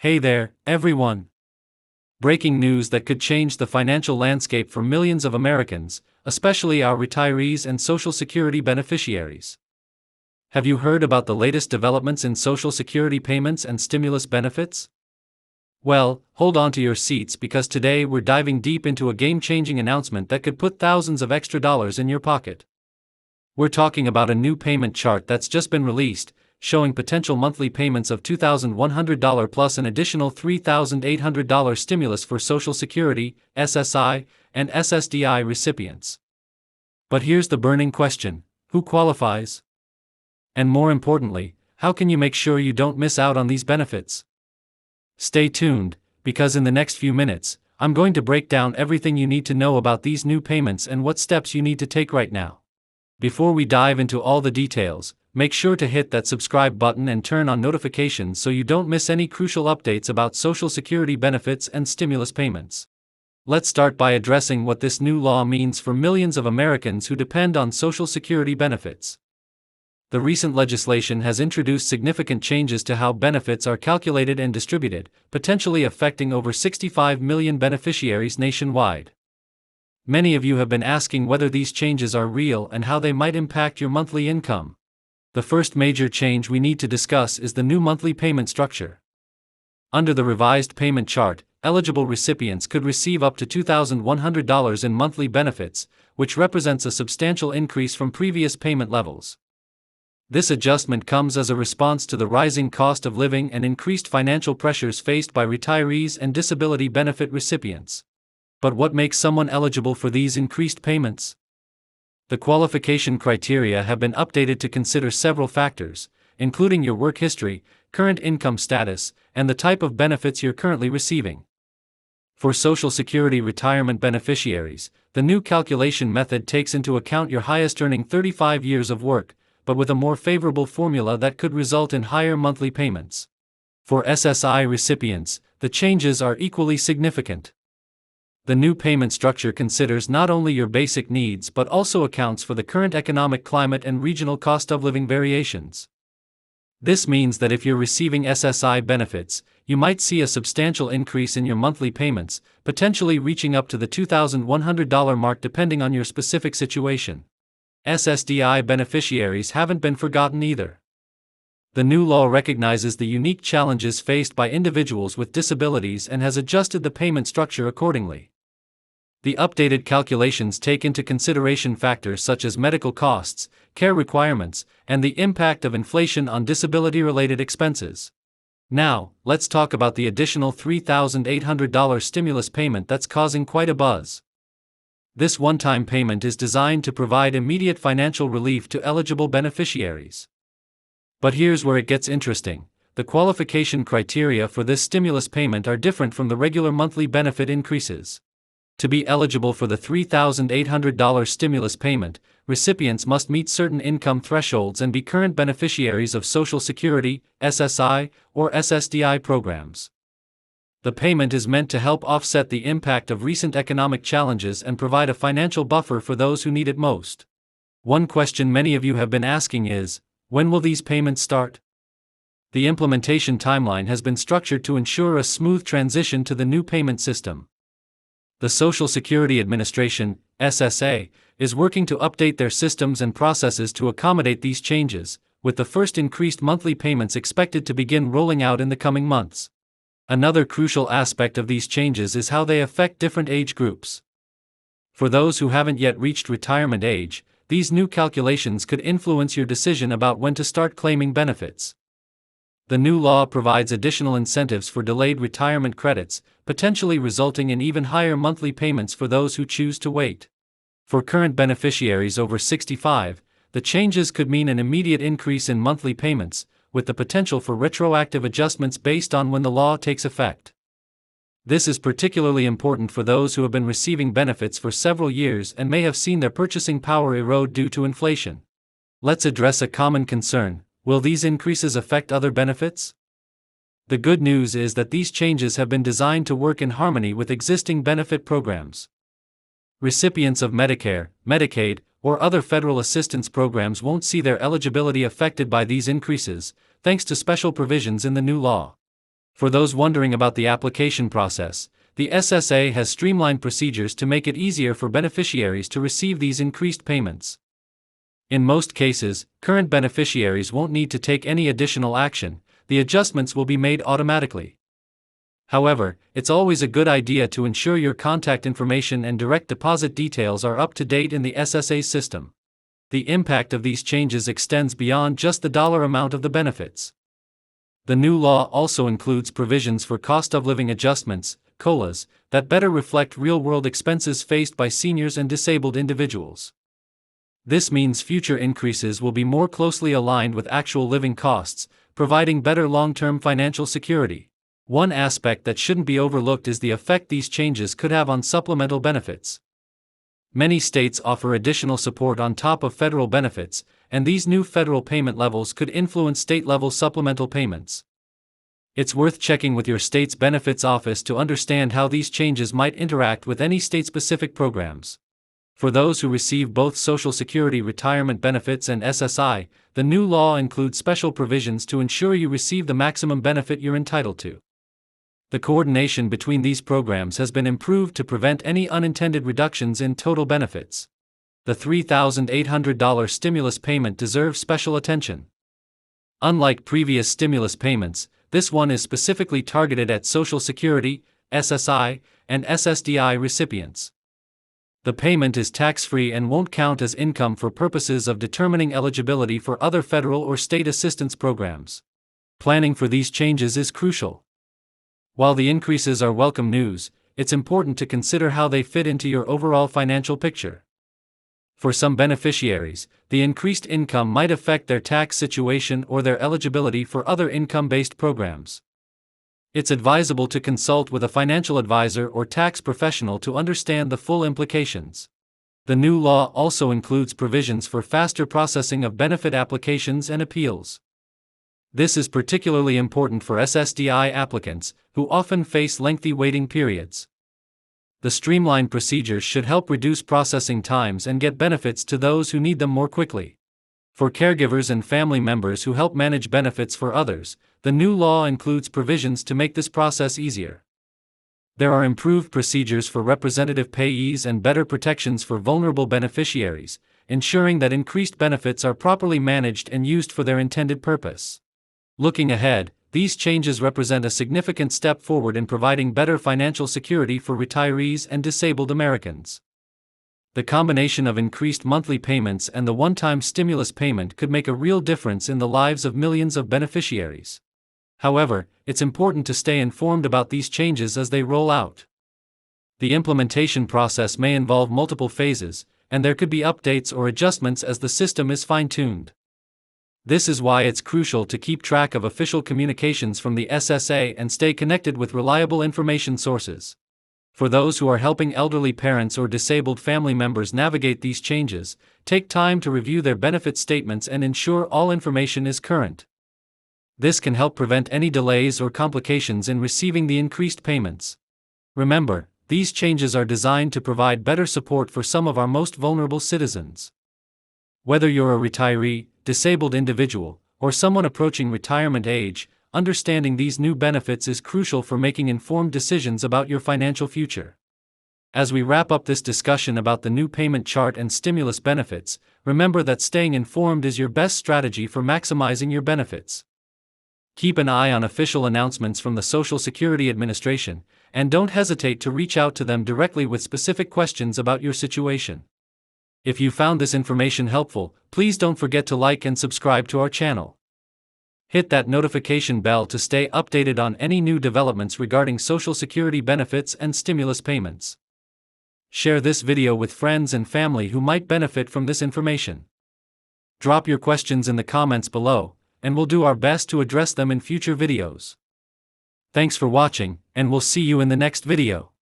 Hey there, everyone! Breaking news that could change the financial landscape for millions of Americans, especially our retirees and Social Security beneficiaries. Have you heard about the latest developments in Social Security payments and stimulus benefits? Well, hold on to your seats because today we're diving deep into a game-changing announcement that could put thousands of extra dollars in your pocket. We're talking about a new payment chart that's just been released, showing potential monthly payments of $2,100 plus an additional $3,800 stimulus for Social Security, SSI, and SSDI recipients. But here's the burning question: who qualifies? And more importantly, how can you make sure you don't miss out on these benefits? Stay tuned, because in the next few minutes, I'm going to break down everything you need to know about these new payments and what steps you need to take right now. Before we dive into all the details, make sure to hit that subscribe button and turn on notifications so you don't miss any crucial updates about Social Security benefits and stimulus payments. Let's start by addressing what this new law means for millions of Americans who depend on Social Security benefits. The recent legislation has introduced significant changes to how benefits are calculated and distributed, potentially affecting over 65 million beneficiaries nationwide. Many of you have been asking whether these changes are real and how they might impact your monthly income. The first major change we need to discuss is the new monthly payment structure. Under the revised payment chart, eligible recipients could receive up to $2,100 in monthly benefits, which represents a substantial increase from previous payment levels. This adjustment comes as a response to the rising cost of living and increased financial pressures faced by retirees and disability benefit recipients. But what makes someone eligible for these increased payments? The qualification criteria have been updated to consider several factors, including your work history, current income status, and the type of benefits you're currently receiving. For Social Security retirement beneficiaries, the new calculation method takes into account your highest earning 35 years of work, but with a more favorable formula that could result in higher monthly payments. For SSI recipients, the changes are equally significant. The new payment structure considers not only your basic needs but also accounts for the current economic climate and regional cost of living variations. This means that if you're receiving SSI benefits, you might see a substantial increase in your monthly payments, potentially reaching up to the $2,100 mark depending on your specific situation. SSDI beneficiaries haven't been forgotten either. The new law recognizes the unique challenges faced by individuals with disabilities and has adjusted the payment structure accordingly. The updated calculations take into consideration factors such as medical costs, care requirements, and the impact of inflation on disability-related expenses. Now, let's talk about the additional $3,800 stimulus payment that's causing quite a buzz. This one-time payment is designed to provide immediate financial relief to eligible beneficiaries. But here's where it gets interesting: the qualification criteria for this stimulus payment are different from the regular monthly benefit increases. To be eligible for the $3,800 stimulus payment, recipients must meet certain income thresholds and be current beneficiaries of Social Security, SSI, or SSDI programs. The payment is meant to help offset the impact of recent economic challenges and provide a financial buffer for those who need it most. One question many of you have been asking is, when will these payments start? The implementation timeline has been structured to ensure a smooth transition to the new payment system. The Social Security Administration, SSA, is working to update their systems and processes to accommodate these changes, with the first increased monthly payments expected to begin rolling out in the coming months. Another crucial aspect of these changes is how they affect different age groups. For those who haven't yet reached retirement age, these new calculations could influence your decision about when to start claiming benefits. The new law provides additional incentives for delayed retirement credits, potentially resulting in even higher monthly payments for those who choose to wait. For current beneficiaries over 65, the changes could mean an immediate increase in monthly payments, with the potential for retroactive adjustments based on when the law takes effect. This is particularly important for those who have been receiving benefits for several years and may have seen their purchasing power erode due to inflation. Let's address a common concern: will these increases affect other benefits? The good news is that these changes have been designed to work in harmony with existing benefit programs. Recipients of Medicare, Medicaid, or other federal assistance programs won't see their eligibility affected by these increases, thanks to special provisions in the new law. For those wondering about the application process, the SSA has streamlined procedures to make it easier for beneficiaries to receive these increased payments. In most cases, current beneficiaries won't need to take any additional action, the adjustments will be made automatically. However, it's always a good idea to ensure your contact information and direct deposit details are up to date in the SSA system. The impact of these changes extends beyond just the dollar amount of the benefits. The new law also includes provisions for cost of living adjustments, COLAs, that better reflect real-world expenses faced by seniors and disabled individuals. This means future increases will be more closely aligned with actual living costs, providing better long-term financial security. One aspect that shouldn't be overlooked is the effect these changes could have on supplemental benefits. Many states offer additional support on top of federal benefits, and these new federal payment levels could influence state-level supplemental payments. It's worth checking with your state's benefits office to understand how these changes might interact with any state-specific programs. For those who receive both Social Security retirement benefits and SSI, the new law includes special provisions to ensure you receive the maximum benefit you're entitled to. The coordination between these programs has been improved to prevent any unintended reductions in total benefits. The $3,800 stimulus payment deserves special attention. Unlike previous stimulus payments, this one is specifically targeted at Social Security, SSI, and SSDI recipients. The payment is tax-free and won't count as income for purposes of determining eligibility for other federal or state assistance programs. Planning for these changes is crucial. While the increases are welcome news, it's important to consider how they fit into your overall financial picture. For some beneficiaries, the increased income might affect their tax situation or their eligibility for other income-based programs. It's advisable to consult with a financial advisor or tax professional to understand the full implications. The new law also includes provisions for faster processing of benefit applications and appeals. This is particularly important for SSDI applicants, who often face lengthy waiting periods. The streamlined procedures should help reduce processing times and get benefits to those who need them more quickly. For caregivers and family members who help manage benefits for others, the new law includes provisions to make this process easier. There are improved procedures for representative payees and better protections for vulnerable beneficiaries, ensuring that increased benefits are properly managed and used for their intended purpose. Looking ahead, these changes represent a significant step forward in providing better financial security for retirees and disabled Americans. The combination of increased monthly payments and the one-time stimulus payment could make a real difference in the lives of millions of beneficiaries. However, it's important to stay informed about these changes as they roll out. The implementation process may involve multiple phases, and there could be updates or adjustments as the system is fine-tuned. This is why it's crucial to keep track of official communications from the SSA and stay connected with reliable information sources. For those who are helping elderly parents or disabled family members navigate these changes, take time to review their benefit statements and ensure all information is current. This can help prevent any delays or complications in receiving the increased payments. Remember, these changes are designed to provide better support for some of our most vulnerable citizens. Whether you're a retiree, disabled individual, or someone approaching retirement age, understanding these new benefits is crucial for making informed decisions about your financial future. As we wrap up this discussion about the new payment chart and stimulus benefits, remember that staying informed is your best strategy for maximizing your benefits. Keep an eye on official announcements from the Social Security Administration, and don't hesitate to reach out to them directly with specific questions about your situation. If you found this information helpful, please don't forget to like and subscribe to our channel. Hit that notification bell to stay updated on any new developments regarding Social Security benefits and stimulus payments. Share this video with friends and family who might benefit from this information. Drop your questions in the comments below, and we'll do our best to address them in future videos. Thanks for watching, and we'll see you in the next video.